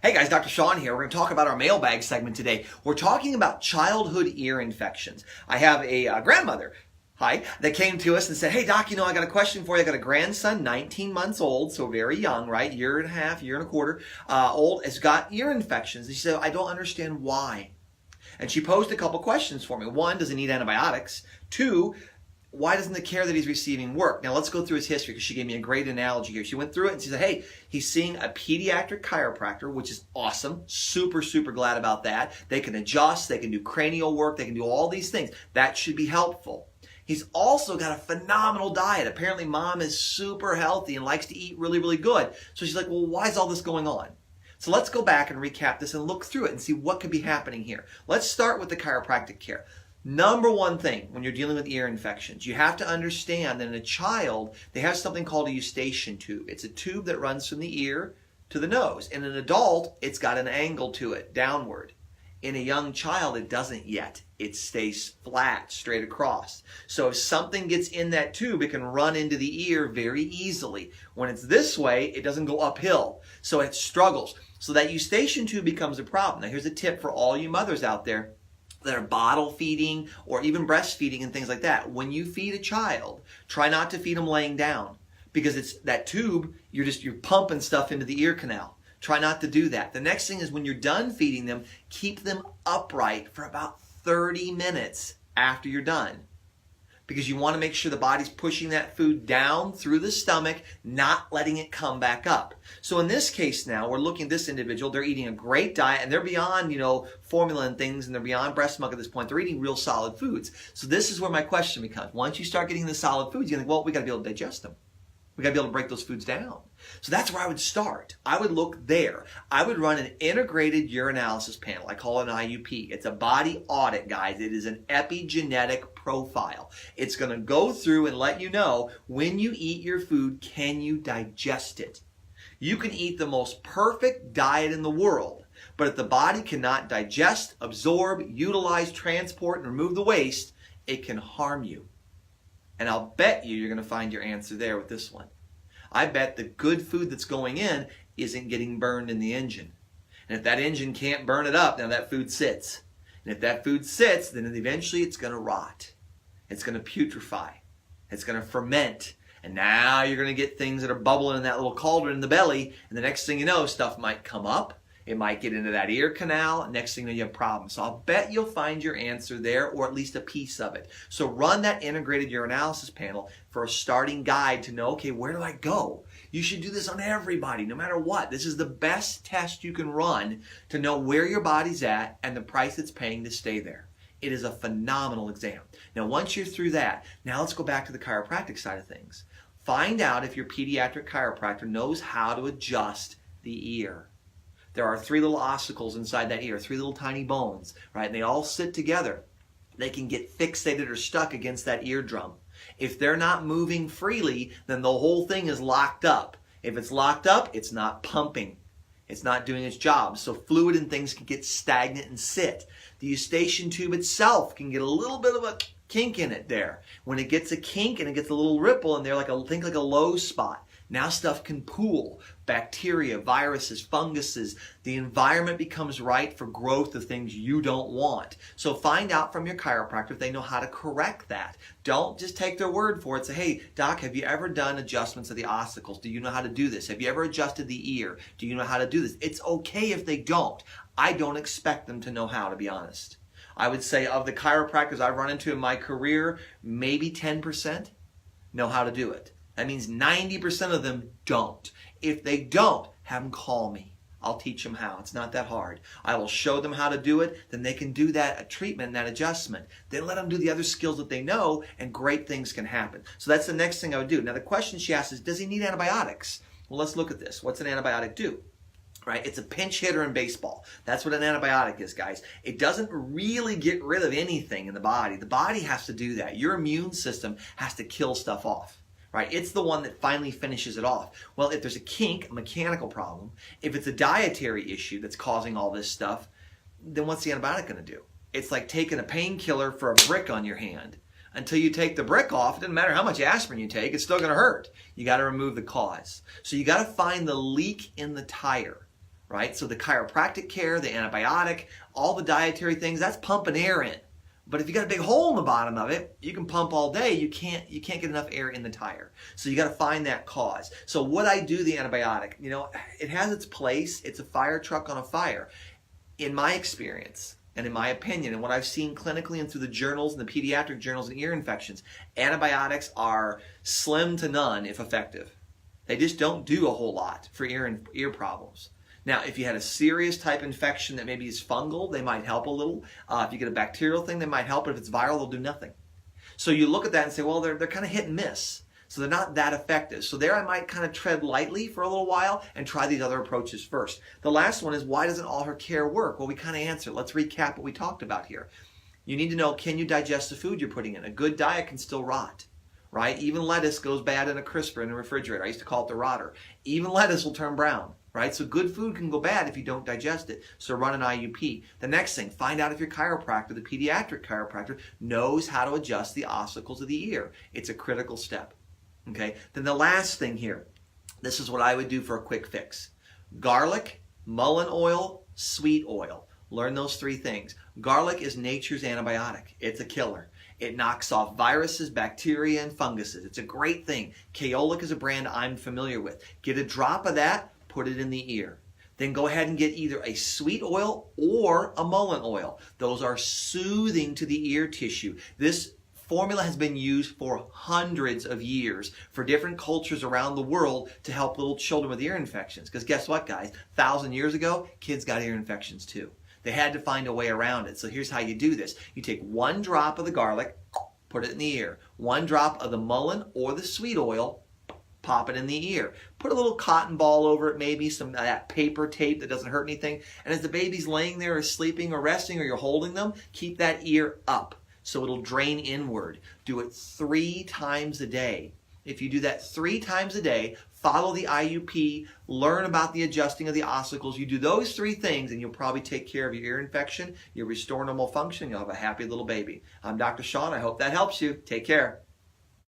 Hey guys, Dr. Sean here. We're going to talk about our mailbag segment today. We're talking about childhood ear infections. I have a grandmother, that came to us and said, hey doc, I got a question for you. I got a grandson, 19 months old, so very young, right? Year and a half, year and a quarter old, has got ear infections. And she said, I don't understand why. And she posed a couple questions for me. One, does he need antibiotics? Two, why doesn't the care that he's receiving work? Now let's go through his history because she gave me a great analogy here. She went through it and she said, hey, he's seeing a pediatric chiropractor, which is awesome. Super, super glad about that. They can adjust, they can do cranial work, they can do all these things. That should be helpful. He's also got a phenomenal diet. Apparently mom is super healthy and likes to eat really, really good. So she's like, well, why is all this going on? So let's go back and recap this and look through it and see what could be happening here. Let's start with the chiropractic care. Number one thing when you're dealing with ear infections, you have to understand that in a child, they have something called a eustachian tube. It's a tube that runs from the ear to the nose. In an adult, it's got an angle to it, downward. In a young child, it doesn't yet. It stays flat, straight across. So if something gets in that tube, it can run into the ear very easily. When it's this way, it doesn't go uphill. So it struggles. So that eustachian tube becomes a problem. Now here's a tip for all you mothers out there that are bottle feeding or even breastfeeding and things like that. When you feed a child, try not to feed them laying down because it's that tube, you're pumping stuff into the ear canal. Try not to do that. The next thing is when you're done feeding them, keep them upright for about 30 minutes after you're done. Because you want to make sure the body's pushing that food down through the stomach, not letting it come back up. So in this case now, we're looking at this individual, they're eating a great diet and they're beyond, formula and things and they're beyond breast milk at this point. They're eating real solid foods. So this is where my question becomes. Once you start getting the solid foods, you're going to think, well, we got to be able to digest them. We got to be able to break those foods down. So that's where I would start. I would look there. I would run an integrated urinalysis panel. I call it an IUP. It's a body audit, guys. It is an epigenetic profile. It's going to go through and let you know when you eat your food, can you digest it? You can eat the most perfect diet in the world, but if the body cannot digest, absorb, utilize, transport, and remove the waste, it can harm you. And I'll bet you're going to find your answer there with this one. I bet the good food that's going in isn't getting burned in the engine. And if that engine can't burn it up, now that food sits. And if that food sits, then eventually it's going to rot. It's going to putrefy. It's going to ferment. And now you're going to get things that are bubbling in that little cauldron in the belly. And the next thing you know, stuff might come up. It might get into that ear canal. Next thing you know, you have problems. So I'll bet you'll find your answer there, or at least a piece of it. So run that integrated urinalysis panel for a starting guide to know, okay, where do I go? You should do this on everybody, no matter what. This is the best test you can run to know where your body's at and the price it's paying to stay there. It is a phenomenal exam. Now, once you're through that, now let's go back to the chiropractic side of things. Find out if your pediatric chiropractor knows how to adjust the ear. There are 3 little ossicles inside that ear, 3 little tiny bones, right? And they all sit together. They can get fixated or stuck against that eardrum. If they're not moving freely, then the whole thing is locked up. If it's locked up, it's not pumping. It's not doing its job. So fluid and things can get stagnant and sit. The eustachian tube itself can get a little bit of a kink in it there. When it gets a kink and it gets a little ripple in there, think like a low spot. Now stuff can pool. Bacteria, viruses, funguses. The environment becomes right for growth of things you don't want. So find out from your chiropractor if they know how to correct that. Don't just take their word for it. Say, hey, doc, have you ever done adjustments of the ossicles? Do you know how to do this? Have you ever adjusted the ear? Do you know how to do this? It's okay if they don't. I don't expect them to know how, to be honest. I would say of the chiropractors I've run into in my career, maybe 10% know how to do it. That means 90% of them don't. If they don't, have them call me. I'll teach them how. It's not that hard. I will show them how to do it. Then they can do that treatment, that adjustment. Then let them do the other skills that they know, and great things can happen. So that's the next thing I would do. Now the question she asked is, does he need antibiotics? Well, let's look at this. What's an antibiotic do? Right? It's a pinch hitter in baseball. That's what an antibiotic is, guys. It doesn't really get rid of anything in the body. The body has to do that. Your immune system has to kill stuff off. Right? It's the one that finally finishes it off. Well, if there's a kink, a mechanical problem, if it's a dietary issue that's causing all this stuff, then what's the antibiotic going to do? It's like taking a painkiller for a brick on your hand. Until you take the brick off, it doesn't matter how much aspirin you take, it's still going to hurt. You got to remove the cause. So you got to find the leak in the tire. right? So the chiropractic care, the antibiotic, all the dietary things, that's pumping air in. But if you got a big hole in the bottom of it, you can pump all day. You can't get enough air in the tire. So you got to find that cause. So what I do, the antibiotic, it has its place. It's a fire truck on a fire. In my experience and in my opinion and what I've seen clinically and through the journals and the pediatric journals and ear infections, antibiotics are slim to none if effective. They just don't do a whole lot for ear problems. Now, if you had a serious type infection that maybe is fungal, they might help a little. If you get a bacterial thing, they might help. But if it's viral, they'll do nothing. So you look at that and say, well, they're kind of hit and miss. So they're not that effective. So there I might kind of tread lightly for a little while and try these other approaches first. The last one is, why doesn't all her care work? Well, we kind of answered. Let's recap what we talked about here. You need to know, can you digest the food you're putting in? A good diet can still rot, right? Even lettuce goes bad in a crisper in the refrigerator. I used to call it the rotter. Even lettuce will turn brown. Right? So good food can go bad if you don't digest it. So run an IUP. The next thing, find out if your chiropractor, the pediatric chiropractor, knows how to adjust the ossicles of the ear. It's a critical step. Okay? Then the last thing here, this is what I would do for a quick fix. Garlic, mullein oil, sweet oil. Learn those three things. Garlic is nature's antibiotic. It's a killer. It knocks off viruses, bacteria, and funguses. It's a great thing. Kaolic is a brand I'm familiar with. Get a drop of that. Put it in the ear. Then go ahead and get either a sweet oil or a mullein oil. Those are soothing to the ear tissue. This formula has been used for hundreds of years for different cultures around the world to help little children with ear infections. Because guess what, guys? 1,000 years ago, kids got ear infections too. They had to find a way around it. So here's how you do this. You take 1 drop of the garlic, put it in the ear. 1 drop of the mullein or the sweet oil, pop it in the ear. Put a little cotton ball over it, maybe some of that paper tape that doesn't hurt anything. And as the baby's laying there or sleeping or resting or you're holding them, keep that ear up so it'll drain inward. Do it 3 times a day. If you do that 3 times a day, follow the IUP, learn about the adjusting of the ossicles. You do those 3 things and you'll probably take care of your ear infection, you'll restore normal function, you'll have a happy little baby. I'm Dr. Sean. I hope that helps you. Take care.